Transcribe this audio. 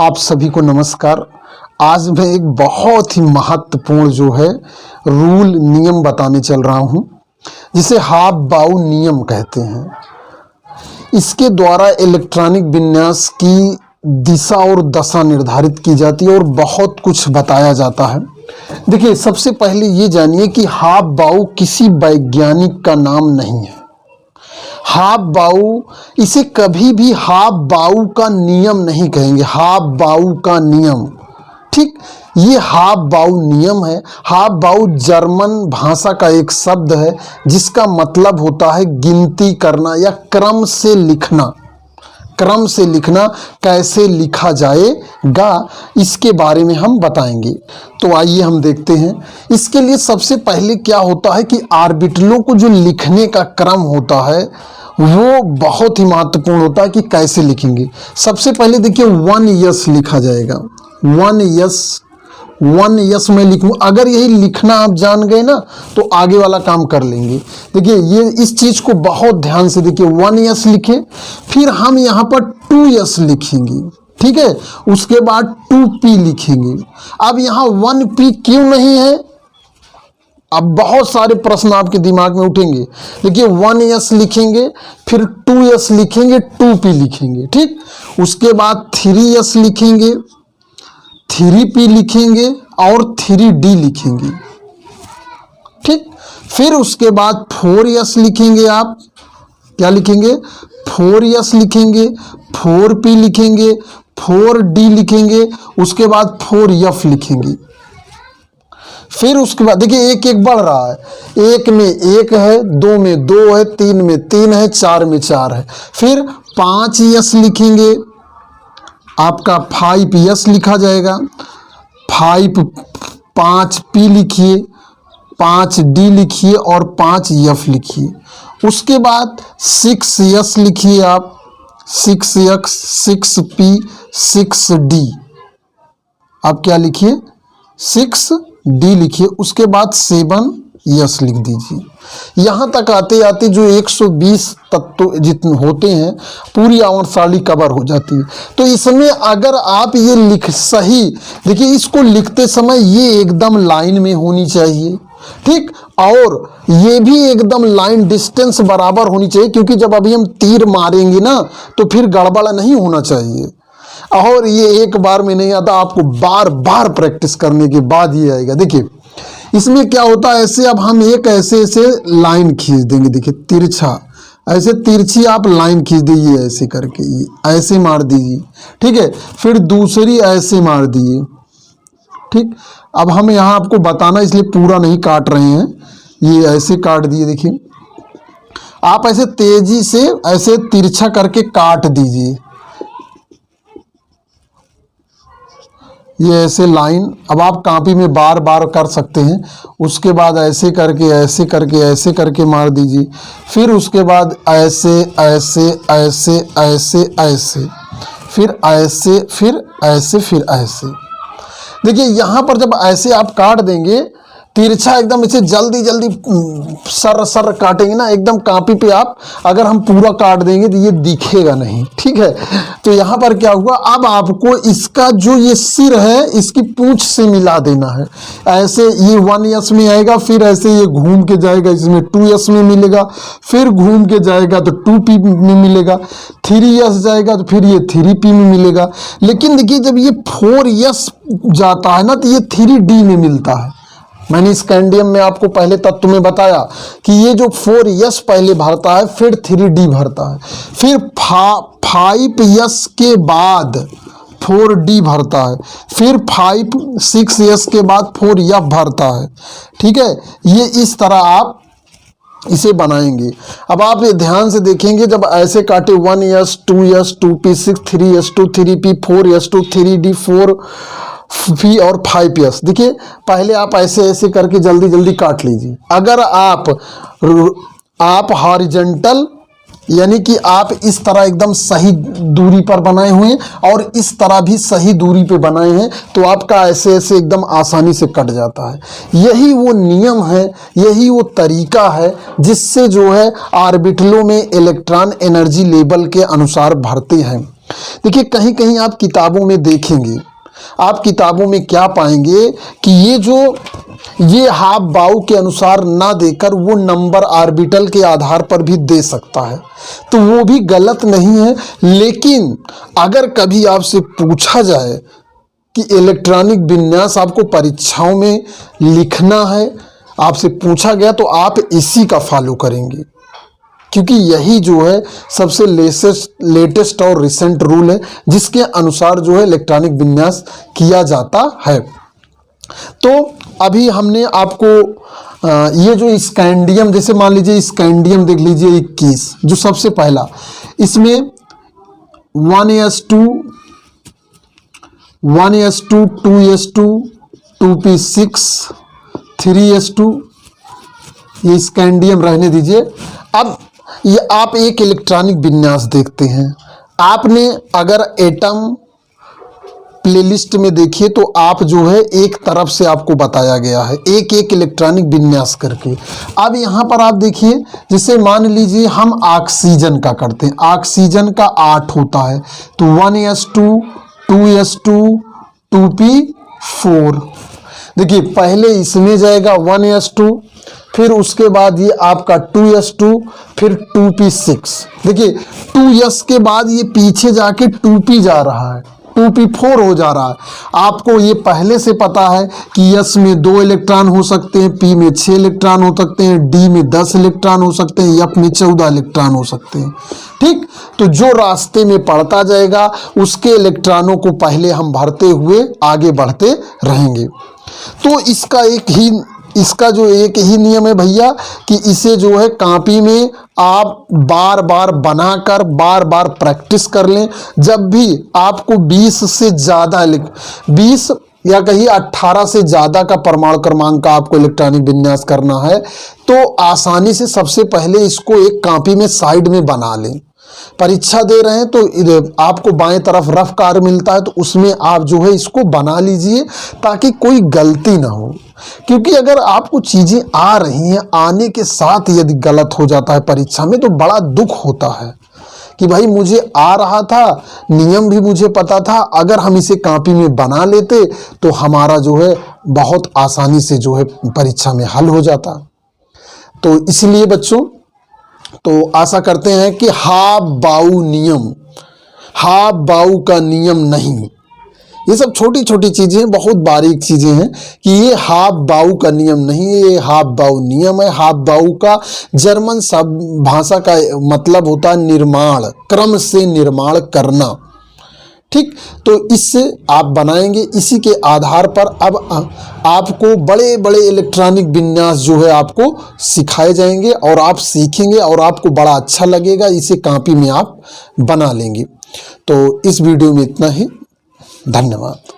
आप सभी को नमस्कार। आज मैं एक बहुत ही महत्वपूर्ण जो है रूल नियम बताने चल रहा हूँ, जिसे हाफ बाउ नियम कहते हैं। इसके द्वारा इलेक्ट्रॉनिक विन्यास की दिशा और दशा निर्धारित की जाती है और बहुत कुछ बताया जाता है। देखिए, सबसे पहले ये जानिए कि हाफ बाउ किसी वैज्ञानिक का नाम नहीं है। हाफ बाउ, इसे कभी भी हाफ बाउ का नियम नहीं कहेंगे। हाफ बाउ का नियम, ठीक, ये हाफ बाउ नियम है। हाफ बाउ जर्मन भाषा का एक शब्द है जिसका मतलब होता है गिनती करना या क्रम से लिखना। क्रम से लिखना कैसे लिखा जाएगा, इसके बारे में हम बताएंगे। तो आइए हम देखते हैं। इसके लिए सबसे पहले क्या होता है कि ऑर्बिटलों को जो लिखने का क्रम होता है वो बहुत ही महत्वपूर्ण होता है कि कैसे लिखेंगे। सबसे पहले देखिए 1s लिखा जाएगा। 1s मैं लिखूँ। अगर यही लिखना आप जान गए ना तो आगे वाला काम कर लेंगे। देखिए, ये इस चीज़ को बहुत ध्यान से देखिए। 1s लिखे, फिर हम यहाँ पर 2s लिखेंगे, ठीक है। उसके बाद 2p लिखेंगे। अब यहाँ 1p क्यों नहीं है? अब बहुत सारे प्रश्न आपके दिमाग में उठेंगे। देखिए, 1s लिखेंगे, फिर 2s लिखेंगे, 2p लिखेंगे, ठीक। उसके बाद 3s लिखेंगे, 3p लिखेंगे और 3d लिखेंगे, ठीक। फिर उसके बाद 4s लिखेंगे। आप क्या लिखेंगे? 4s लिखेंगे, 4p लिखेंगे, 4d लिखेंगे, उसके बाद 4f लिखेंगे। फिर उसके बाद देखिए एक एक बढ़ रहा है। एक में एक है, दो में दो है, तीन में तीन है, चार में चार है। फिर 5s लिखेंगे, आपका 5s लिखा जाएगा। 5p लिखिए, 5d लिखिए और 5f लिखिए। उसके बाद 6s लिखिए आप, 6x, 6p, 6d। आप क्या लिखिए? 6d लिखिए। उसके बाद 7s लिख दीजिए। यहाँ तक आते आते जो 120 तत्व जितने होते हैं पूरी आवर्तसारणी कवर हो जाती है। तो इसमें अगर आप ये लिख सही, देखिए इसको लिखते समय ये एकदम लाइन में होनी चाहिए, ठीक। और ये भी एकदम लाइन डिस्टेंस बराबर होनी चाहिए, क्योंकि जब अभी हम तीर मारेंगे ना तो फिर गड़बड़ नहीं होना चाहिए। और ये एक बार में नहीं आता, आपको बार बार प्रैक्टिस करने के बाद ये आएगा। देखिए इसमें क्या होता है, ऐसे अब हम एक ऐसे लाइन खींच देंगे। देखिए तिरछा, ऐसे तिरछी आप लाइन खींच दीजिए, ऐसे करके ये ऐसे मार दीजिए, ठीक है। फिर दूसरी ऐसे मार दीजिए, ठीक। अब हम यहाँ आपको बताना इसलिए पूरा नहीं काट रहे हैं, ये ऐसे काट दिए। देखिए आप ऐसे तेजी से ऐसे तिरछा करके काट दीजिए, ये ऐसे लाइन। अब आप कॉपी में बार बार कर सकते हैं। उसके बाद ऐसे करके ऐसे करके ऐसे करके मार दीजिए। फिर उसके बाद ऐसे ऐसे ऐसे ऐसे ऐसे, फिर ऐसे, फिर ऐसे, फिर ऐसे। देखिए यहाँ पर जब ऐसे आप काट देंगे तिरछा, एकदम इसे जल्दी जल्दी सर सर काटेंगे ना, एकदम कॉपी पे आप अगर हम पूरा काट देंगे तो ये दिखेगा नहीं, ठीक है। तो यहाँ पर क्या हुआ, अब आपको इसका जो ये सिर है इसकी पूंछ से मिला देना है। ऐसे ये 1s में आएगा, फिर ऐसे ये घूम के जाएगा, इसमें 2s में मिलेगा, फिर घूम के जाएगा तो 2p में मिलेगा, 3s जाएगा तो फिर ये 3p में मिलेगा। लेकिन देखिए जब ये 4s जाता है ना तो ये 3d में मिलता है। मैंने स्कैंडियम में आपको पहले तत्व में बताया कि ये जो 4s पहले भरता है, फिर 3d भरता है, फिर 5s के बाद 4d भरता है, फिर 6s के बाद 4f भरता है, ठीक है। ये इस तरह आप इसे बनाएंगे। अब आप ये ध्यान से देखेंगे, जब ऐसे काटे 1s, 2s, 2p, 6, 3s, 2, 3p, 4s, 2, 3d, 4p और 5s। देखिए पहले आप ऐसे ऐसे करके जल्दी जल्दी काट लीजिए। अगर आप हॉरिजॉन्टल यानी कि आप इस तरह एकदम सही दूरी पर बनाए हुए हैं और इस तरह भी सही दूरी पे बनाए हैं तो आपका ऐसे ऐसे एकदम आसानी से कट जाता है। यही वो नियम है, यही वो तरीका है जिससे जो है ऑर्बिटलों में इलेक्ट्रॉन एनर्जी लेवल के अनुसार भरते हैं। देखिए कहीं कहीं आप किताबों में देखेंगे, आप किताबों में क्या पाएंगे कि ये हाफ बाउ के अनुसार ना देकर वो नंबर ऑर्बिटल के आधार पर भी दे सकता है, तो वो भी गलत नहीं है। लेकिन अगर कभी आपसे पूछा जाए कि इलेक्ट्रॉनिक विन्यास आपको परीक्षाओं में लिखना है, आपसे पूछा गया, तो आप इसी का फॉलो करेंगे, क्योंकि यही जो है सबसे लेटेस्ट और रिसेंट रूल है जिसके अनुसार जो है इलेक्ट्रॉनिक विन्यास किया जाता है। तो अभी हमने आपको ये जो स्कैंडियम, जैसे मान लीजिए स्कैंडियम देख लीजिए 21, जो सबसे पहला, इसमें 1s2 2s2 2p6 3s2, ये स्कैंडियम रहने दीजिए। अब ये आप एक इलेक्ट्रॉनिक विन्यास देखते हैं, आपने अगर एटम प्लेलिस्ट में देखिए तो आप जो है एक तरफ से आपको बताया गया है एक एक इलेक्ट्रॉनिक विन्यास करके। अब यहाँ पर आप देखिए, जैसे मान लीजिए हम ऑक्सीजन का करते हैं, ऑक्सीजन का 8 होता है, तो 1s2 2s2 2p4। देखिए पहले इसमें जाएगा 1s2, फिर उसके बाद ये आपका 2s2, फिर 2p6। देखिए 2s के बाद ये पीछे जाके 2p जा रहा है, 2p4 हो जा रहा है। आपको ये पहले से पता है कि s में 2 इलेक्ट्रॉन हो सकते हैं, p में 6 इलेक्ट्रॉन हो सकते हैं, d में 10 इलेक्ट्रॉन हो सकते हैं, f में 14 इलेक्ट्रॉन हो सकते हैं। ठीक, तो जो रास्ते में पड़ता जाएगा उसके इलेक्ट्रॉनों को पहले हम भरते हुए आगे बढ़ते रहेंगे। तो इसका जो एक ही नियम है भैया कि इसे जो है कॉपी में आप बार बार बनाकर बार बार प्रैक्टिस कर लें। जब भी आपको 20 से ज़्यादा 20 या कहीं 18 से ज़्यादा का परमाणु क्रमांक का आपको इलेक्ट्रॉनिक विन्यास करना है, तो आसानी से सबसे पहले इसको एक कॉपी में साइड में बना लें। परीक्षा दे रहे हैं तो आपको बाएं तरफ रफ कार्य मिलता है, तो उसमें आप जो है इसको बना लीजिए ताकि कोई गलती ना हो। क्योंकि अगर आपको चीज़ें आ रही हैं, आने के साथ यदि गलत हो जाता है परीक्षा में तो बड़ा दुख होता है कि भाई मुझे आ रहा था, नियम भी मुझे पता था, अगर हम इसे कॉपी में बना लेते तो हमारा जो है बहुत आसानी से जो है परीक्षा में हल हो जाता। तो इसलिए बच्चों, तो आशा करते हैं कि हाफ बाउ का नियम नहीं, ये सब छोटी छोटी चीज़ें, बहुत बारीक चीज़ें हैं कि ये हाफ बाउ का नियम नहीं है, ये हाफ बाउ नियम है। हाफ बाउ का जर्मन शब्द भाषा का मतलब होता है निर्माण, क्रम से निर्माण करना। ठीक, तो इससे आप बनाएंगे, इसी के आधार पर अब आपको बड़े बड़े इलेक्ट्रॉनिक विन्यास जो है आपको सिखाए जाएंगे और आप सीखेंगे और आपको बड़ा अच्छा लगेगा, इसे कॉपी में आप बना लेंगे। तो इस वीडियो में इतना ही, धन्यवाद।